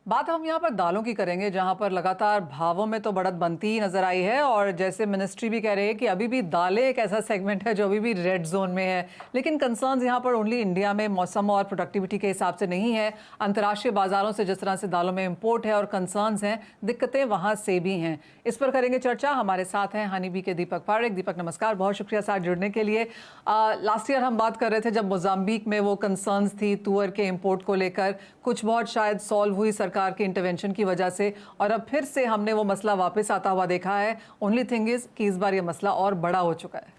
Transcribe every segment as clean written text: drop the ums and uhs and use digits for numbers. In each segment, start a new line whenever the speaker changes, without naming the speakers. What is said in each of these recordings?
बात हम यहाँ पर दालों की करेंगे, जहाँ पर लगातार भावों में तो बढ़त बनती ही नजर आई है और जैसे मिनिस्ट्री भी कह रही है कि अभी भी दालें एक ऐसा सेगमेंट है जो अभी भी रेड जोन में है। लेकिन कंसर्न्स यहाँ पर ओनली इंडिया में मौसम और प्रोडक्टिविटी के हिसाब से नहीं है, अंतर्राष्ट्रीय बाजारों से जिस तरह से दालों में इंपोर्ट है और कंसर्न्स हैं, दिक्कतें वहाँ से भी हैं। इस पर करेंगे चर्चा। हमारे साथ हैं हनी बी के दीपक पारेख। दीपक नमस्कार, बहुत शुक्रिया साथ जुड़ने के लिए। लास्ट ईयर हम बात कर रहे थे जब मोजाम्बिक में वो कंसर्न्स थी तुअर के इंपोर्ट को लेकर, कुछ बहुत शायद सॉल्व हुई सरकार के इंटरवेंशन की वजह से, और अब फिर से हमने वो मसला वापस आता हुआ देखा है। ओनली थिंग इज कि इस बार ये मसला और बड़ा हो चुका है।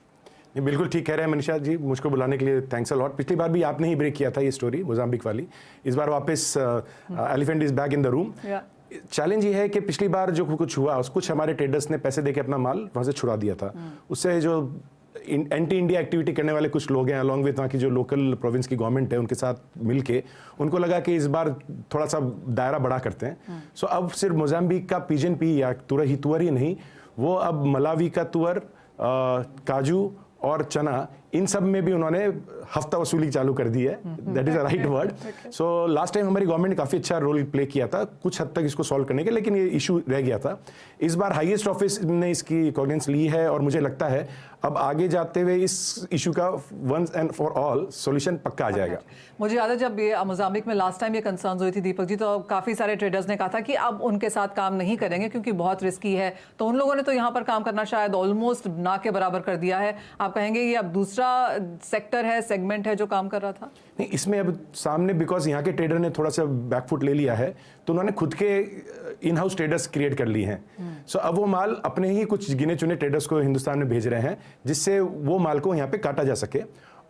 नहीं, बिल्कुल ठीक कह रहे हैं मनीषा जी, मुझको बुलाने के लिए थैंक्स अ लॉट। पिछली बार भी आपने ही ब्रेक किया था ये स्टोरी मोजाम्बिक वाली, इस बार वापस elephant is back in the room. Challenge ये है कि पिछली बार जो कुछ हुआ, कुछ हमारे ट्रेडर्स ने पैसे देके अपना माल वहाँ से छुड़ा दिया था। उससे जो एंटी इंडिया एक्टिविटी करने वाले कुछ लोग हैं, अलॉन्ग विद वहाँ की जो लोकल प्रोविंस की गवर्नमेंट है, उनके साथ मिलके उनको लगा कि इस बार थोड़ा सा दायरा बड़ा करते हैं। सो अब सिर्फ मोजाम्बिक का पिजन पी या तुअर ही नहीं, वो अब मलावी का तुअर, काजू और चना, इन सब में भी उन्होंने हफ्ता वसूली चालू कर दी है। That is a right word. So last time हमारी गवर्नमेंट ने काफ़ी अच्छा रोल प्ले किया था कुछ हद तक इसको सॉल्व करने के, लेकिन ये इशू रह गया था। इस बार हाईएस्ट ऑफिस ने इसकी कॉग्निजेंस ली है और मुझे लगता है अब आगे जाते हुए इस इशू का once and for all solution पक्का आ जाएगा।
मुझे याद है जब ये मोजाम्बिक में लास्ट टाइम ये कंसर्न्स हुई थी दीपक जी, तो काफ़ी सारे ट्रेडर्स ने कहा था कि अब उनके साथ काम नहीं करेंगे क्योंकि बहुत रिस्की है। तो उन लोगों ने तो यहाँ पर काम करना शायद ऑलमोस्ट ना के बराबर कर दिया है। आप कहेंगे ये अब दूसरा सेक्टर है, सेगमेंट है जो काम कर रहा था?
नहीं, इसमें अब सामने बिकॉज यहाँ के ट्रेडर ने थोड़ा सा बैकफुट ले लिया है, तो उन्होंने खुद के इन हाउस ट्रेडर्स क्रिएट कर लिए हैं। सो अब वो माल अपने ही कुछ गिने चुने ट्रेडर्स को हिंदुस्तान में भेज रहे हैं, जिससे वो माल को यहाँ पे काटा जा सके।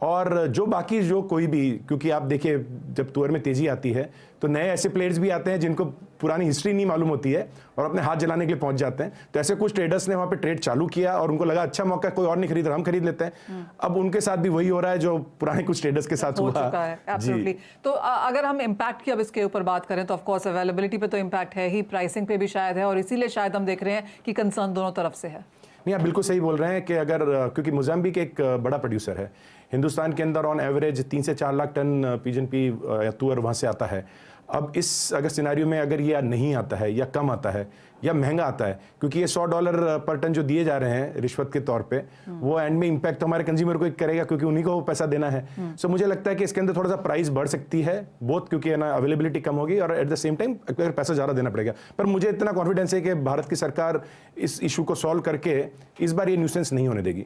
और जो बाकी जो कोई भी, क्योंकि आप देखिए जब तुअर में तेजी आती है तो नए ऐसे प्लेयर्स भी आते हैं जिनको पुरानी हिस्ट्री नहीं मालूम होती है और अपने हाथ जलाने के लिए पहुंच जाते हैं। तो ऐसे कुछ ट्रेडर्स ने वहाँ पे ट्रेड चालू किया और उनको लगा अच्छा मौका, कोई और नहीं खरीद रहा, हम खरीद लेते हैं। अब उनके साथ भी वही हो रहा है जो पुराने कुछ ट्रेडर्स के साथ
हो
हुआ
चुका है। एब्सोल्युटली। तो अगर हम इम्पैक्ट की अब इसके ऊपर बात करें तो ऑफ कोर्स अवेलेबिलिटी पे तो इम्पैक्ट है ही, प्राइसिंग पे भी शायद है, और इसीलिए शायद हम देख रहे हैं कि कंसर्न दोनों तरफ से है।
नहीं, आप बिल्कुल सही बोल रहे हैं कि अगर, क्योंकि मोजाम्बिक एक बड़ा प्रोड्यूसर है, हिंदुस्तान के अंदर ऑन एवरेज 3 से 4 लाख टन पिजन पी या तुअर वहाँ से आता है। अब इस अगर सिनेरियो में अगर ये नहीं आता है या कम आता है या महंगा आता है, क्योंकि ये $100 पर टन जो दिए जा रहे हैं रिश्वत के तौर पे, वो एंड में इम्पैक्ट तो हमारे कंज्यूमर को करेगा क्योंकि उन्हीं को वो पैसा देना है। सो मुझे लगता है कि इसके अंदर थोड़ा सा प्राइस बढ़ सकती है, बोथ क्योंकि ना अवेलेबिलिटी कम होगी और एट द सेम टाइम अगर पैसा ज़्यादा देना पड़ेगा। पर मुझे इतना कॉन्फिडेंस है कि भारत की सरकार इस इशू को सॉल्व करके इस बार ये न्यूसेंस नहीं होने देगी।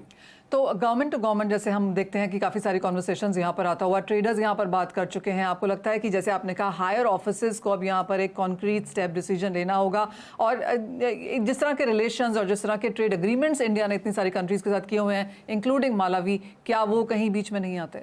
तो गवर्नमेंट टू गवर्नमेंट जैसे हम देखते हैं कि काफ़ी सारी कॉन्वर्सेशंस यहाँ पर आता हुआ, ट्रेडर्स यहाँ पर बात कर चुके हैं। आपको लगता है कि जैसे आपने कहा हायर ऑफिसर्स को अब यहाँ पर एक कॉन्क्रीट स्टेप डिसीजन लेना होगा, और जिस तरह के रिलेशंस और जिस तरह के ट्रेड एग्रीमेंट्स इंडिया ने इतनी सारी कंट्रीज़ के साथ किए हुए हैं इंक्लूडिंग मालावी, क्या वो कहीं बीच में नहीं आते?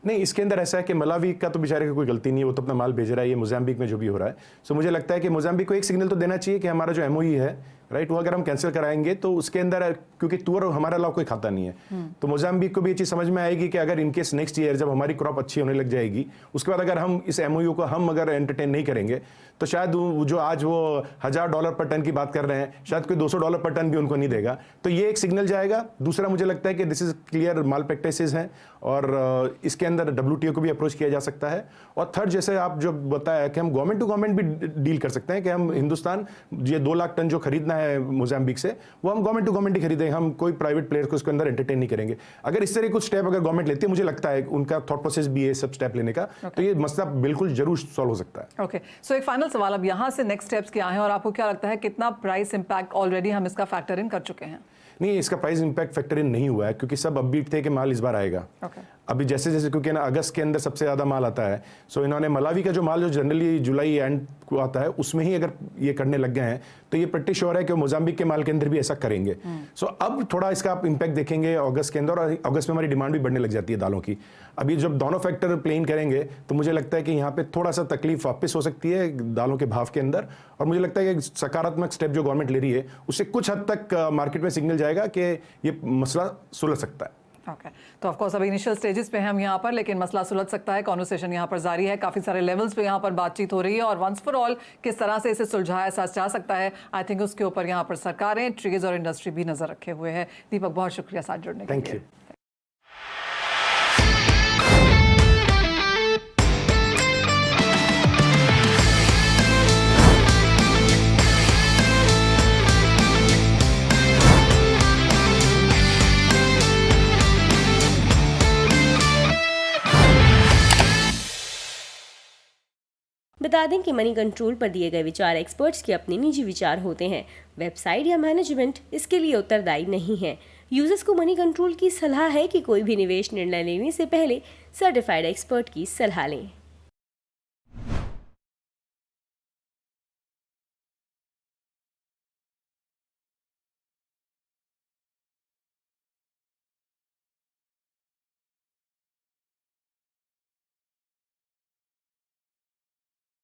नहीं, इसके अंदर ऐसा है कि मलावी का तो बेचारे की कोई गलती नहीं है, वो तो अपना माल भेज रहा है। ये मोजाम्बिक में जो भी हो रहा है, सो मुझे लगता है कि मोजाम्बिक को एक सिग्नल तो देना चाहिए कि हमारा जो एमओई है, राइट, वो अगर हम कैंसिल कराएंगे तो उसके अंदर, क्योंकि तुअर हमारा अलावा कोई खाता नहीं है, तो मोजाम्बिक को भी ये चीज़ समझ में आएगी कि अगर इनकेस नेक्स्ट ईयर जब हमारी क्रॉप अच्छी होने लग जाएगी, उसके बाद अगर हम इस एमओयू को हम अगर एंटरटेन नहीं करेंगे तो शायद जो आज वो $1000 पर टन की बात कर रहे हैं, शायद कोई $200 पर टन भी उनको नहीं देगा। तो ये एक सिग्नल जाएगा। दूसरा, मुझे लगता है कि this is clear mall practices हैं और इसके अंदर WTO को भी अप्रोच किया जा सकता है। और थर्ड, जैसे आप जो बताया कि हम गवर्नमेंट टू गवर्नमेंट भी डील कर सकते हैं कि हम हिंदुस्तान ये 2 लाख टन जो खरीदना है मोजाम्बिक से, वो हम गवर्नमेंट टू गवर्नमेंट ही खरीदेंगे, हम कोई प्राइवेट प्लेयर को उसके अंदर एंटरटेन नहीं करेंगे। अगर इस तरह कुछ स्टेप अगर गवर्नमेंट लेती है, मुझे लगता है उनका थॉट प्रोसेस भी है सब स्टेप लेने का, तो ये मसला बिल्कुल जरूर सॉल्व हो सकता है।
ओके, सो एक फाइनल सवाल, अब यहाँ से नेक्स्ट स्टेप्स क्या हैं और आपको क्या लगता है कितना प्राइस इंपैक्ट ऑलरेडी हम इसका फैक्टर इन कर चुके हैं?
नहीं, इसका प्राइस इंपैक्ट फैक्टर इन नहीं हुआ है क्योंकि सब अपबीट थे कि माल इस बार आएगा। अभी जैसे जैसे, क्योंकि ना अगस्त के अंदर सबसे ज़्यादा माल आता है, सो इन्होंने मलावी का जो माल जो जनरली जुलाई एंड को आता है उसमें ही अगर ये करने लग गए हैं, तो ये प्रिटी श्योर है कि मोजाम्बिक के माल के अंदर भी ऐसा करेंगे। सो अब थोड़ा इसका आप इम्पैक्ट देखेंगे अगस्त के अंदर, और अगस्त में हमारी डिमांड भी बढ़ने लग जाती है दालों की। अभी जब दोनों फैक्टर प्ले इन करेंगे तो मुझे लगता है कि यहाँ पे थोड़ा सा तकलीफ वापस हो सकती है दालों के भाव के अंदर, और मुझे लगता है कि सकारात्मक स्टेप जो गवर्नमेंट ले रही है उससे कुछ हद तक मार्केट में सिग्नल जाएगा कि ये मसला सुलझ सकता है।
ओके, तो ऑफ कोर्स अभी इनिशियल स्टेजेस पे हैं हम यहाँ पर, लेकिन मसला सुलझ सकता है। कॉन्वर्सेशन यहाँ पर जारी है, काफ़ी सारे लेवल्स पे यहाँ पर बातचीत हो रही है, और वंस फॉर ऑल किस तरह से इसे सुलझाया जा सकता है, आई थिंक उसके ऊपर यहाँ पर सरकारें, ट्रेड्स और इंडस्ट्री भी नजर रखे हुए हैं। दीपक, बहुत शुक्रिया साथ जुड़ने के लिए।
Thank you.
बता दें कि मनी कंट्रोल पर दिए गए विचार एक्सपर्ट्स के अपने निजी विचार होते हैं। वेबसाइट या मैनेजमेंट इसके लिए उत्तरदायी नहीं है। यूजर्स को मनी कंट्रोल की सलाह है कि कोई भी निवेश निर्णय लेने से पहले सर्टिफाइड एक्सपर्ट की सलाह लें।